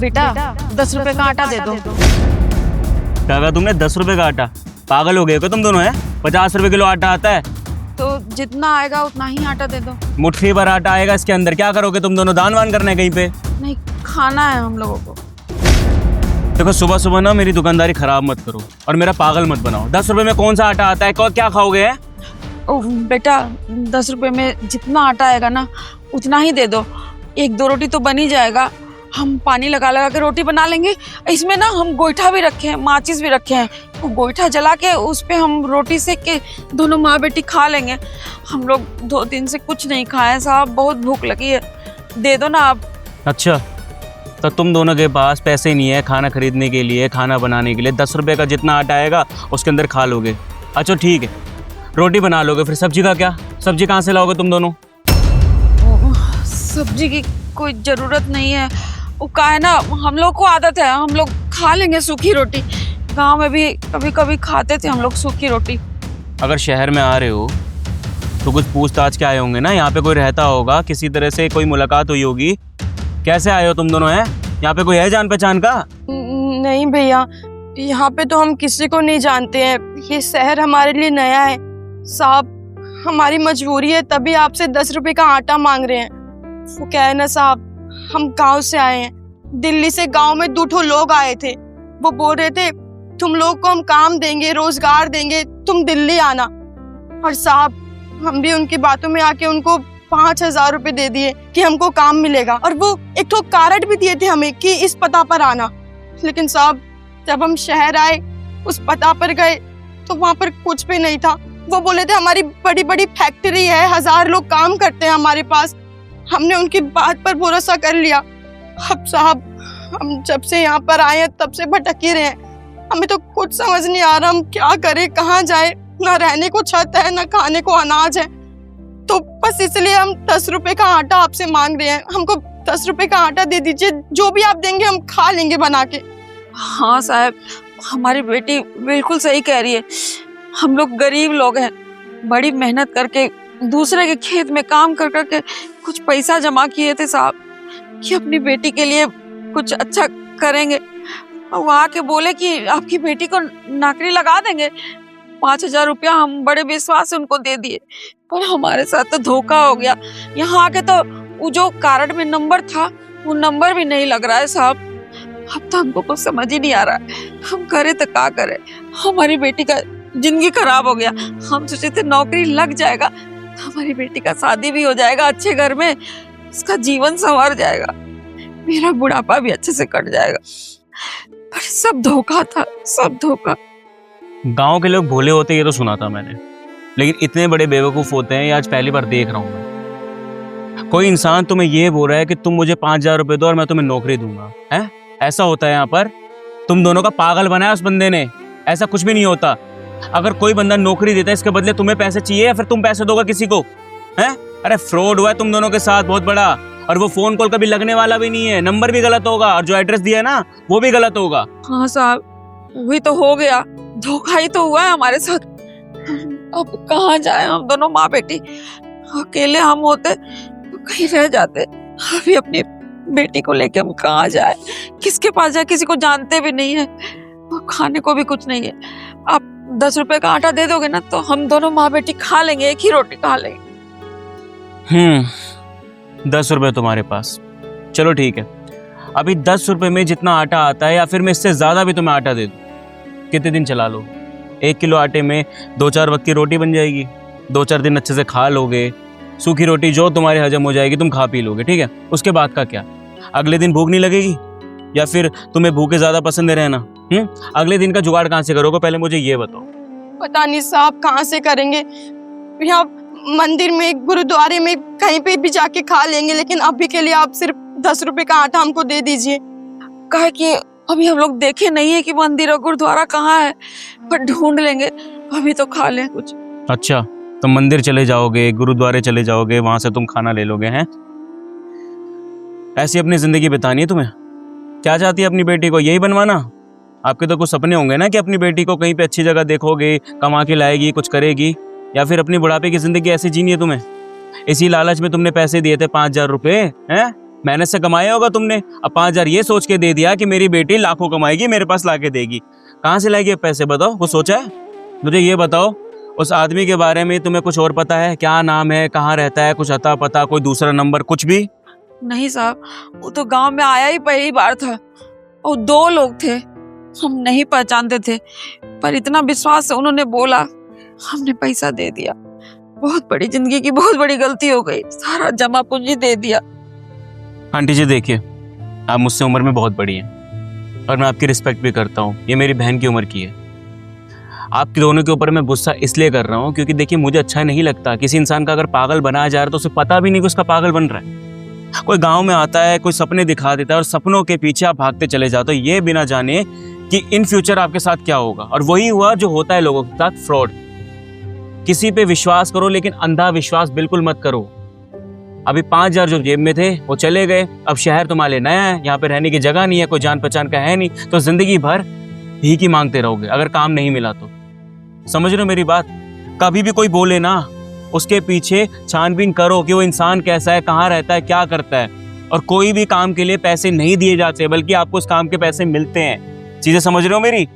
बेटा 10 रुपए का आटा दे दो। क्या कहा तुमने? 10 रुपए का आटा? पागल हो गए हो तुम दोनों? है 50 रुपए किलो आटा आता है। तो जितना आएगा उतना ही आटा दे दो। मुट्ठी भर आटा आएगा इसके अंदर, क्या करोगे तुम दोनों? दान वान करना है कहीं पे? नहीं, खाना है हम लोगों को। देखो सुबह सुबह ना मेरी दुकानदारी खराब मत करो और मेरा पागल मत बनाओ। 10 रुपए में कौन सा आटा आता है? क्या खाओगे? है ओह बेटा 10 रुपए में जितना आटा आएगा ना उतना ही दे दो। 1-2 रोटी तो बन ही जाएगा। हम पानी लगा लगा के रोटी बना लेंगे। इसमें ना हम गोईठा भी रखे हैं, माचिस भी रखे हैं। वो गोईठा जला के उस पे हम रोटी सेक के दोनों माँ बेटी खा लेंगे। हम लोग 2 दिन से कुछ नहीं खाए साहब, बहुत भूख लगी है। दे दो ना आप। अच्छा, तो तुम दोनों के पास पैसे नहीं है खाना खरीदने के लिए, खाना बनाने के लिए। 10 रुपए का जितना आटा आएगा उसके अंदर खा लोगे। अच्छा ठीक है, रोटी बना लोगे, फिर सब्जी का क्या? सब्जी कहाँ से लाओगे तुम दोनों? सब्जी की कोई जरूरत नहीं है। वो का है ना, हम लोग को आदत है, हम लोग खा लेंगे सूखी रोटी। गांव में भी कभी कभी खाते थे हम लोग सूखी रोटी। अगर शहर में आ रहे हो तो कुछ पूछताछ के आए होंगे ना, यहाँ पे कोई रहता होगा, किसी तरह से कोई मुलाकात हुई होगी। कैसे आए हो तुम दोनों? हैं यहाँ पे कोई है जान पहचान का? नहीं भैया, यहाँ पे तो हम किसी को नहीं जानते हैं। ये शहर हमारे लिए नया है साहब, हमारी मजबूरी है तभी आपसे 10 रुपए का आटा मांग रहे हैं। वो क्या है ना साहब, हम गांव से आए हैं। दिल्ली से गांव में 2 लोग आए थे। वो बोल रहे थे तुम लोग को हम काम देंगे, रोजगार देंगे, तुम दिल्ली आना। और साहब हम भी उनकी बातों में आके उनको 5,000 रुपए दे दिए कि हमको काम मिलेगा। और वो एक ठो कार्ड भी दिए थे हमें कि इस पता पर आना। लेकिन साहब जब हम शहर आए, उस पता पर गए तो वहाँ पर कुछ भी नहीं था। वो बोले थे हमारी बड़ी बड़ी फैक्ट्री है, 1000 लोग काम करते हैं हमारे पास। हमने उनकी बात पर भरोसा कर लिया। अब साहब हम जब से यहाँ पर आए हैं तब से भटक ही रहे हैं। हमें तो कुछ समझ नहीं आ रहा हम क्या करें, कहाँ जाए। ना रहने को छत है, ना खाने को अनाज है। तो बस इसलिए हम 10 रुपए का आटा आपसे मांग रहे हैं। हमको 10 रुपए का आटा दे दीजिए, जो भी आप देंगे हम खा लेंगे बना के। हाँ साहब, हमारी बेटी बिल्कुल सही कह रही है। हम लोग गरीब लोग हैं, बड़ी मेहनत करके दूसरे के खेत में काम कर करके कुछ पैसा जमा किए थे साहब कि अपनी बेटी के लिए कुछ अच्छा करेंगे। और वो आके बोले कि आपकी बेटी को नौकरी लगा देंगे। 5,000 रुपया हम बड़े विश्वास से उनको दे दिए, पर हमारे साथ तो धोखा हो गया। यहाँ आके तो वो जो कार्ड में नंबर था वो नंबर भी नहीं लग रहा है साहब। अब तो हमको कुछ समझ ही नहीं आ रहा है, हम करे तो क्या करे। हमारी बेटी का जिंदगी खराब हो गया। हम सोचे थे नौकरी लग जाएगा तो हमारी बेटी का शादी भी हो जाएगा अच्छे घर में, उसका जीवन संवर जाएगा, मेरा बुढ़ापा भी अच्छे से कट जाएगा। पर सब धोखा था, सब धोखा। गांव के लोग भोले होते ये तो सुना था मैंने, लेकिन इतने बड़े बेवकूफ होते हैं ये आज पहली बार देख रहा हूँ मैं। कोई इंसान तुम्हें ये बोल रहा है कि तुम मुझे 5,000 रुपए दो और मैं तुम्हें नौकरी दूंगा। है ऐसा होता है यहाँ पर? तुम दोनों का पागल बनाया उस बंदे ने। ऐसा कुछ भी नहीं होता। अगर कोई बंदा नौकरी देता है इसके बदले तुम्हें पैसे चाहिए या फिर तुम पैसे दोगे किसी को? हैं? अरे फ्रॉड हुआ है तुम दोनों के साथ बहुत बड़ा। और वो फोन कॉल कभी लगने वाला भी नहीं है, नंबर भी गलत होगा और जो एड्रेस दिया है ना वो भी गलत होगा। हाँ साहब वही तो हो गया, धोखा ही तो हुआ है हमारे साथ। अब कहाँ जाए हम दोनों माँ बेटी? अकेले हम होते तो कहीं रह जाते। अभी अपनी बेटी को लेके हम कहाँ जाए, किसके पास जाए? किसी को जानते भी नहीं है, खाने को भी कुछ नहीं है। आप 10 रुपए का आटा दे दोगे ना तो हम दोनों माँ बेटी खा लेंगे, एक ही रोटी खा लेंगे। 10 रुपए तुम्हारे पास, चलो ठीक है। अभी 10 रुपए में जितना आटा आता है या फिर मैं इससे ज्यादा भी तुम्हें आटा दे दूं, कितने दिन चला लो? 1 किलो आटे में 2-4 वक्त की रोटी बन जाएगी। 2-4 दिन अच्छे से खा लोगे, सूखी रोटी जो तुम्हारे हजम हो जाएगी, तुम खा पी लोगे। ठीक है, उसके बाद का क्या? अगले दिन भूख नहीं लगेगी या फिर तुम्हें भूखे ज्यादा पसंद है रहना? अगले दिन का जुगाड़ कहाँ से करोगे पहले मुझे ये बताओ। पता नहीं साहब कहाँ से करेंगे। यहाँ मंदिर में, गुरुद्वारे में, कहीं पे भी जाके खा लेंगे, लेकिन अभी के लिए आप सिर्फ 10 रुपए का आटा हमको दे दीजिए। कहे कि अभी हम लोग देखे नहीं है कि मंदिर और गुरुद्वारा कहाँ है, पर ढूंढ लेंगे, अभी तो खा लें कुछ। अच्छा, तो मंदिर चले जाओगे, गुरुद्वारे चले जाओगे, वहां से तुम खाना ले लोगे? हैं ऐसी अपनी जिंदगी बितानी है तुम्हें? क्या चाहती है अपनी बेटी को? यही बनवाना? आपके तो कुछ सपने होंगे ना कि अपनी बेटी को कहीं पे अच्छी जगह देखोगे, कमा के लाएगी, कुछ करेगी, या फिर अपनी बुढ़ापे की जिंदगी ऐसी जीनी है तुम्हें? इसी लालच में तुमने पैसे दिए थे 5,000 रुपए, हैं? मेहनत से कमाया होगा तुमने। अब 5,000 ये सोच के दे दिया कि मेरी बेटी लाखों कमाएगी, मेरे पास लाके देगी। कहाँ से लाएगी पैसे, बताओ, कुछ सोचा है? मुझे ये बताओ, उस आदमी के बारे में तुम्हें कुछ और पता है? क्या नाम है, कहाँ रहता है, कुछ अता पता, कोई दूसरा नंबर, कुछ भी? नहीं साहब, वो तो गांव में आया ही पहली बार था और 2 लोग थे, हम नहीं पहचानते थे, पर इतना विश्वास से उन्होंने बोला, हमने पैसा दे दिया। बहुत बड़ी जिंदगी की बहुत बड़ी गलती हो गई, सारा जमा पूंजी दे दिया। आंटी जी देखिए, आप मुझसे उम्र में बहुत बड़ी हैं और मैं आपकी रिस्पेक्ट भी करता हूँ। ये मेरी बहन की उम्र की है। आपके दोनों के ऊपर मैं गुस्सा इसलिए कर रहा हूँ क्योंकि देखिए, मुझे अच्छा नहीं लगता किसी इंसान का अगर पागल बनाया जा रहा है तो उसे पता भी नहीं कि उसका पागल बन रहा है। कोई गांव में आता है, कोई सपने दिखा देता है और सपनों के पीछे आप भागते चले जाते हो, ये बिना जाने कि इन फ्यूचर आपके साथ क्या होगा। और वही हुआ जो होता है लोगों के साथ, फ्रॉड। किसी पे विश्वास करो लेकिन अंधा विश्वास बिल्कुल मत करो। अभी 5,000 जो जेब में थे वो चले गए। अब शहर तुम्हारे लिए नया है, यहाँ पे रहने की जगह नहीं है, कोई जान पहचान का है नहीं, तो जिंदगी भर भीख ही मांगते रहोगे अगर काम नहीं मिला तो। समझ रहे हो मेरी बात? कभी भी कोई बोले ना, उसके पीछे छानबीन करो कि वो इंसान कैसा है, कहाँ रहता है, क्या करता है। और कोई भी काम के लिए पैसे नहीं दिए जाते, बल्कि आपको उस काम के पैसे मिलते हैं। चीजें समझ रहे हो मेरी?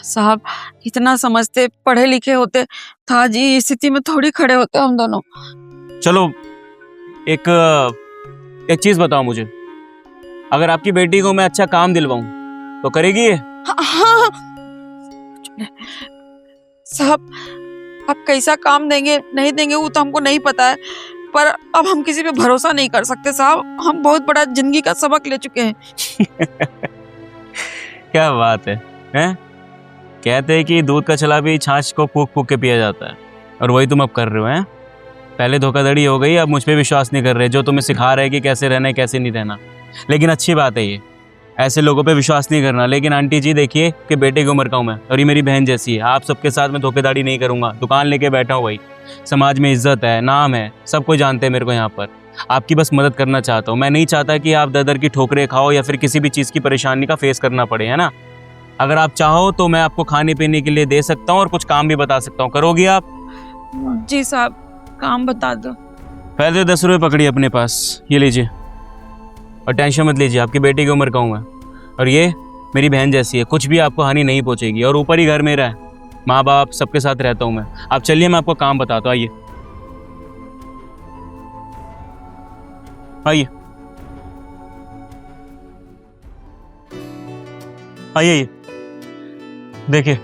साहब इतना समझते, पढ़े लिखे होते था जी, इस स्थिति में थोड़ी खड़े होते हम दोनों। चलो एक चीज बताओ मुझे, अगर आपकी बेटी को मैं अच्छा काम दिलवाऊं तो करेगी ये? हाँ। साहब आप कैसा काम देंगे नहीं देंगे वो तो हमको नहीं पता है, पर अब हम किसी पे भरोसा नहीं कर सकते साहब। हम बहुत बड़ा जिंदगी का सबक ले चुके हैं। क्या बात है, हैं? कहते हैं कि दूध का छला भी छाछ को फूक फूक के पिया जाता है, और वही तुम अब कर रहे हो। हैं? पहले धोखाधड़ी हो गई, अब मुझ पे विश्वास नहीं कर रहे, जो तुम्हें सिखा रहे कि कैसे रहना है कैसे नहीं रहना। लेकिन अच्छी बात है ये, ऐसे लोगों पे विश्वास नहीं करना। लेकिन आंटी जी देखिए कि बेटे की उम्र का हूँ मैं, और ये मेरी बहन जैसी है। आप सबके साथ मैं धोखेधड़ी नहीं करूँगा। दुकान लेके बैठा हूँ भाई, समाज में इज्जत है, नाम है, सब कोई जानते हैं मेरे को यहाँ पर। आपकी बस मदद करना चाहता हूँ। मैं नहीं चाहता कि आप दर की ठोकरें खाओ या फिर किसी भी चीज़ की परेशानी का फेस करना पड़े, है ना? अगर आप चाहो तो मैं आपको खाने पीने के लिए दे सकता हूँ और कुछ काम भी बता सकता हूँ। करोगी आप? जी साहब, काम बता दो। पहले 10 रुपये पकड़िए अपने पास, ये लीजिए। और टेंशन मत लीजिए, आपकी बेटी की उम्र का हूँ मैं, और ये मेरी बहन जैसी है, कुछ भी आपको हानि नहीं पहुँचेगी। और ऊपर ही घर मेरा है, माँ बाप सबके साथ रहता हूँ मैं। आप चलिए, मैं आपको काम बताता हूँ। आइए आइए आइए। देखिए,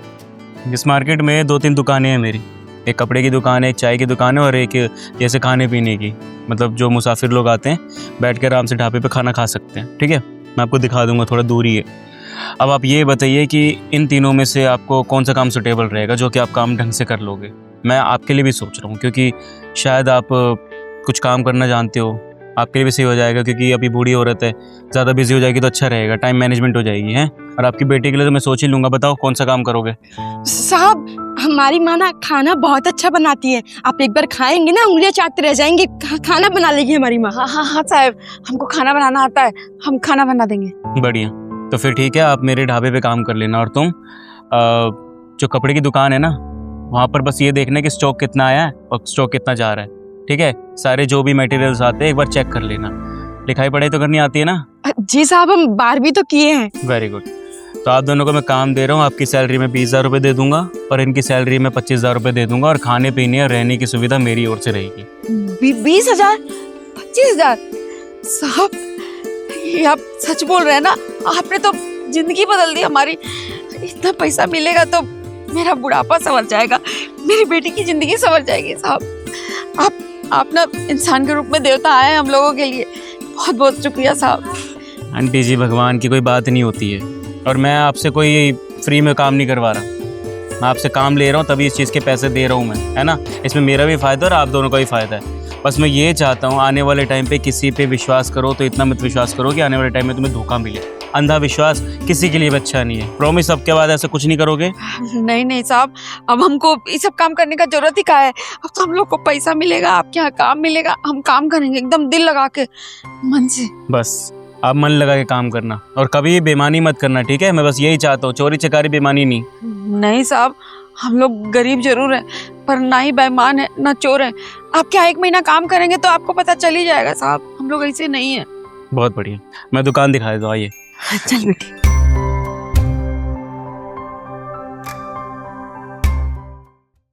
इस मार्केट में 2-3 दुकानें हैं मेरी। एक कपड़े की दुकान है, एक चाय की दुकान है, और एक जैसे खाने पीने की, मतलब जो मुसाफिर लोग आते हैं बैठ कर आराम से ढाबे पे खाना खा सकते हैं। ठीक है, मैं आपको दिखा दूंगा, थोड़ा दूरी है। अब आप ये बताइए कि इन तीनों में से आपको कौन सा काम सुटेबल रहेगा, जो कि आप काम ढंग से कर लोगे। मैं आपके लिए भी सोच रहा हूँ, क्योंकि शायद आप कुछ काम करना जानते हो, आपके लिए भी सही हो जाएगा। क्योंकि अभी बूढ़ी औरत है, ज़्यादा बिजी हो जाएगी तो अच्छा रहेगा, टाइम मैनेजमेंट हो जाएगी। हैं? और आपकी बेटी के लिए तो मैं सोच ही लूँगा। बताओ कौन सा काम करोगे? साहब हमारी माँ ना खाना बहुत अच्छा बनाती है, आप एक बार खाएंगे ना उंगलियां चाटते रह जाएंगे। खाना बना लेगी हमारी माँ। हाँ हाँ हाँ साहब, हमको खाना बनाना आता है, हम खाना बना देंगे। बढ़िया, तो फिर ठीक है, आप मेरे ढाबे पे काम कर लेना। और तुम जो कपड़े की दुकान है ना, वहाँ पर बस ये देखना कि स्टॉक कितना आया है और स्टॉक कितना जा रहा है। ठीक है, सारे जो भी मटेरियल्स आते हैं एक बार चेक कर लेना। लिखाई पढ़ाई तो करनी आती है ना? जी साहब, हम 12वीं तो किए हैं। Very good. तो आप दोनों को मैं काम दे रहा हूँ। आपकी सैलरी में 20,000 रुपये दे दूंगा, और इनकी सैलरी में 25,000 रुपये दे दूंगा, और खाने पीने और रहने की सुविधा मेरी ओर से रहेगी। 20,000 25,000? साहब ये आप सच बोल रहे हैं ना? आपने तो जिंदगी बदल दी हमारी। इतना पैसा मिलेगा तो मेरा बुढ़ापा संवर जाएगा, मेरी बेटी की जिंदगी संवर जाएगी। साहब आप ना इंसान के रूप में देवता आए हम लोगों के लिए, बहुत बहुत शुक्रिया साहब। आंटी जी, भगवान की कोई बात नहीं होती है, और मैं आपसे कोई फ्री में काम नहीं करवा रहा। मैं आपसे काम ले रहा हूँ, तभी इस चीज़ के पैसे दे रहा हूँ मैं, है ना? इसमें मेरा भी फ़ायदा और आप दोनों का भी फ़ायदा है। बस मैं ये चाहता हूँ, आने वाले टाइम पे किसी पे विश्वास करो तो इतना मत विश्वास करो कि आने वाले टाइम में तुम्हें धोखा मिले। अंधा विश्वास किसी के लिए भी अच्छा नहीं है। प्रॉमिस, अब के बाद ऐसा कुछ नहीं करोगे? नहीं नहीं साहब, अब हमको ये सब काम करने का जरूरत ही क्या है। अब तो हम लोग को पैसा मिलेगा, आपके यहाँ काम मिलेगा, हम काम करेंगे एकदम दिल लगा के, मन से। बस आप मन लगा के काम करना, और कभी बेईमानी मत करना। ठीक है, मैं बस यही चाहता हूँ, चोरी चकारी बेईमानी नहीं। नहीं साहब, हम लोग गरीब जरूर हैं, पर ना ही बेईमान है ना चोर है। आप क्या 1 महीना काम करेंगे तो आपको पता चल ही जाएगा साहब, हम लोग ऐसे नहीं है। बहुत बढ़िया, मैं दुकान दिखा देता हूँ, आइए। चल बेटी।